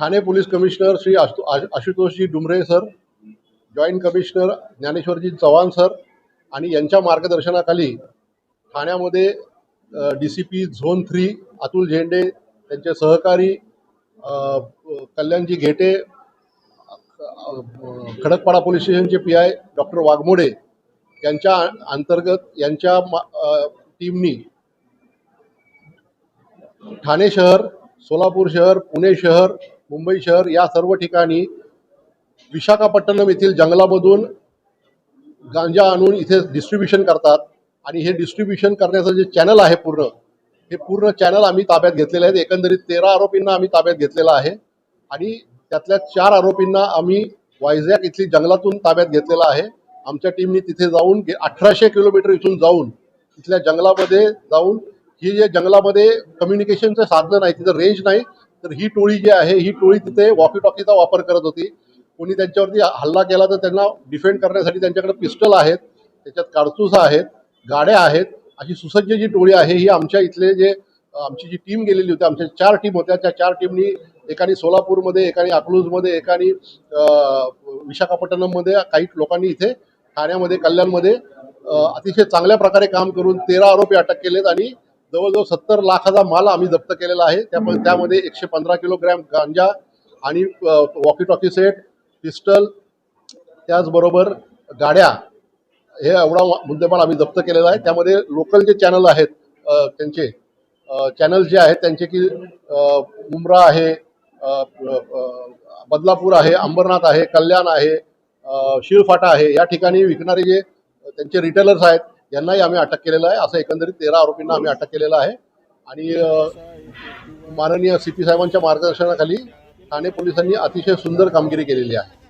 Thane police commissioner Shri Ashutoshji Dumre sir, joint commissioner Dnyaneshwarji Chavan sir आणि यांच्या मार्गदर्शनाखाली ठाण्यामध्ये DCP झोन 3 अतुल झेंडे, त्यांचे सहकारी कल्याणजी घेटे, खडकपाडा पोलीस स्टेशनचे PI डॉक्टर वाघमोडे यांच्या अंतर्गत यांच्या टीमनी ठाणे शहर, सोलापूर शहर, पुणे शहर, मुंबई शहर या सर्व ठिकाणी विशाखापट्टणम येथील जंगलामधून गांजा आणून इथे डिस्ट्रीब्युशन करतात आणि हे डिस्ट्रीब्युशन करण्याचं जे चॅनल आहे हे पूर्ण चॅनल आम्ही ताब्यात घेतलेले आहेत। एकंदरीत 13 आरोपींना आम्ही ताब्यात घेतलेला आहे आणि त्यातल्या 4 आरोपींना आम्ही वायझॅक इथली जंगलातून ताब्यात घेतलेला आहे। आमच्या टीमनी तिथे जाऊन 1800 किलोमीटर इथून जाऊन इथल्या जंगलामध्ये जाऊन ही जे जंगलामध्ये कम्युनिकेशनचं साधन नाही, तिथं रेंज नाही, तर ही टोळी जी आहे ही टोळी तिथे वॉकी टॉकीचा वापर करत होती। कोणी त्यांच्यावरती हल्ला केला तर त्यांना डिफेंड करण्यासाठी त्यांच्याकडे पिस्टल आहेत, त्याच्यात कारतूस आहेत, गाड्या आहेत। अशी सुसज्ज जी टोळी आहे ही आमच्या इथले जे आमची जी टीम गेलेली होती, आमच्या 4 टीम होत्या, त्या 4 टीमनी एकाने सोलापूरमध्ये, एकाने अकलूजमध्ये, एकाने विशाखापट्टणममध्ये, काही लोकांनी इथे ठाण्यामध्ये, कल्याणमध्ये अतिशय चांगल्या प्रकारे काम करून 13 आरोपी अटक केलेत आणि जवळजवळ 70 लाखाचा माल आम्ही जप्त केलेला आहे। त्यामध्ये 115 किलोग्रॅम गांजा आणि वॉकी टॉकी सेट, पिस्टल, त्याचबरोबर गाड्या, हे एवढा मुद्देमाल आम्ही जप्त केलेला आहे। त्यामध्ये लोकल जे चॅनल आहेत त्यांचे चॅनल जे आहेत त्यांचे की मुंब्रा आहे, बदलापूर आहे, अंबरनाथ आहे, कल्याण आहे, शिळफाटा आहे, या ठिकाणी विकणारे जे त्यांचे रिटेलर्स आहेत यांनाही आम्ही अटक केलेलं आहे। असं एकंदरीत 13 आरोपींना आम्ही अटक केलेलं आहे आणि माननीय CP साहेबांच्या मार्गदर्शनाखाली ठाणे पोलिसांनी अतिशय सुंदर कामगिरी केलेली आहे।